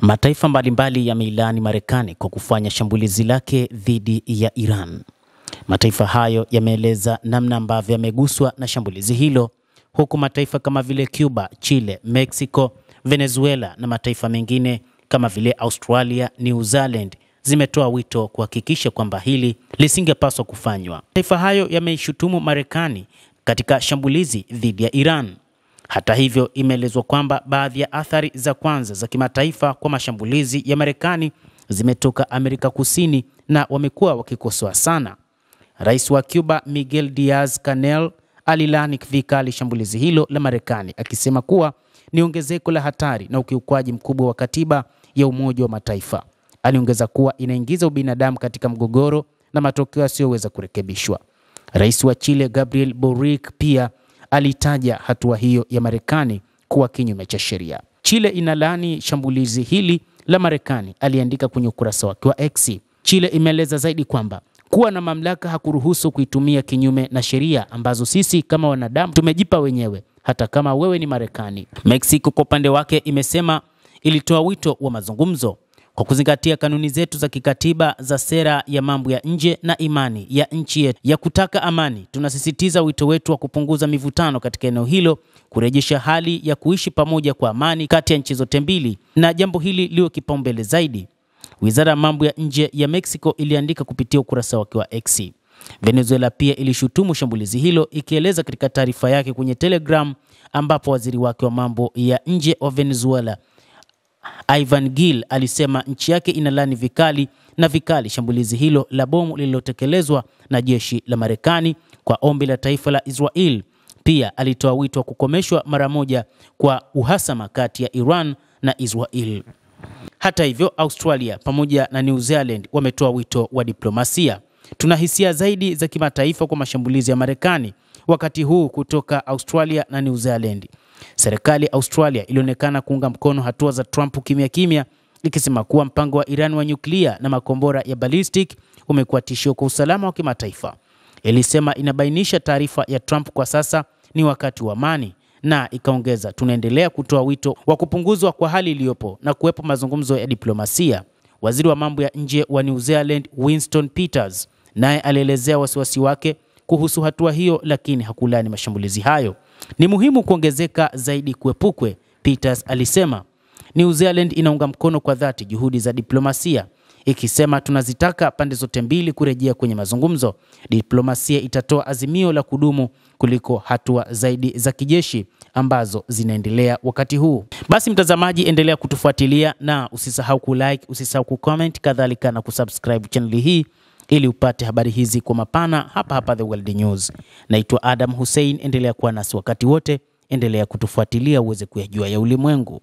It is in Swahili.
Mataifa mbalimbali yameilani Marekani kwa kufanya shambulizi lake dhidi ya Iran. Mataifa hayo yameeleza namna ambavyo yameguswa na shambulizi hilo, huku mataifa kama vile Cuba, Chile, Mexico, Venezuela na mataifa mengine kama vile Australia, New Zealand zimetoa wito kuhakikisha kwamba hili lisingepaswa kufanywa. Mataifa hayo yameishutumu Marekani katika shambulizi dhidi ya Iran. Hata hivyo, imeelezwa kwamba baadhi ya athari za kwanza za kimataifa kwa mashambulizi ya Marekani zimetoka Amerika Kusini na wamekuwa wakikosoa sana. Rais wa Cuba Miguel Diaz-Canel alilaani vikali shambulizi hilo la Marekani, akisema kuwa ni ongezeko la hatari na ukiukwaji mkubwa wa katiba ya Umoja wa Mataifa. Aliongeza kuwa inaingiza ubinadamu katika mgogoro na matokeo yasiyoweza kurekebishwa. Rais wa Chile Gabriel Boric pia alitaja hatua hiyo ya Marekani kuwa kinyume cha sheria. Chile inalaani shambulizi hili la Marekani, aliandika kwenye ukurasa wake wa X. Chile imeeleza zaidi kwamba kuwa na mamlaka hakuruhusu kuitumia kinyume na sheria ambazo sisi kama wanadamu tumejipa wenyewe, hata kama wewe ni Marekani. Mexico kwa upande wake imesema ilitoa wito wa mazungumzo kwa kuzingatia kanuni zetu za kikatiba za sera ya mambo ya nje na imani ya nchi yetu ya kutaka amani. Tunasisitiza wito wetu wa kupunguza mivutano katika eneo hilo, kurejesha hali ya kuishi pamoja kwa amani kati ya nchi zote mbili, na jambo hili liwe kipaumbele zaidi, Wizara ya mambo ya nje ya Mexico iliandika kupitia ukurasa wake wa X. Venezuela pia ilishutumu shambulizi hilo, ikieleza katika taarifa yake kwenye Telegram, ambapo waziri wake wa mambo ya nje wa Venezuela Ivan Gil alisema nchi yake inalaani vikali shambulizi hilo la bomu lililotekelezwa na jeshi la Marekani kwa ombi la taifa la Israel. Pia alitoa wito wa kukomeshwa mara moja kwa uhasama kati ya Iran na Israel. Hata hivyo, Australia pamoja na New Zealand wametoa wito wa diplomasia. Tuna hisia zaidi za kimataifa kwa mashambulizi ya Marekani wakati huu kutoka Australia na New Zealand. Serikali ya Australia ilionekana kuunga mkono hatua za Trump kimya, ikisema kuwa mpango wa Iran wa nyuklia na makombora ya ballistic umekuwa tishio kwa usalama wa kimataifa. Ilisema inabainisha taarifa ya Trump kwa sasa ni wakati wa amani, na ikaongeza, tunaendelea kutoa wito wa kupunguzwa kwa hali iliyopo na kuwepo mazungumzo ya diplomasia. Waziri wa mambo ya nje wa New Zealand Winston Peters naye alielezea wasiwasi wake kuhusu hatua hiyo, lakini hakulani mashambulizi hayo. Ni muhimu kuongezeka zaidi kuepukwe, Peters alisema. New Zealand inaunga mkono kwa dhati juhudi za diplomasia, ikisema tunazitaka pande zote mbili kurejea kwenye mazungumzo. Diplomasia itatoa azimio la kudumu kuliko hatua zaidi za kijeshi ambazo zinaendelea wakati huu. Basi mtazamaji, endelea kutufuatilia na usisahau kulike, usisahau kucomment, kadhalika na kusubscribe channel hii ili upate habari hizi kwa mapana hapa The World News. Naitwa Adam Hussein, endelea kuwa nasi wakati wote, endelea kutufuatilia uweze kuyajua ya ulimwengu.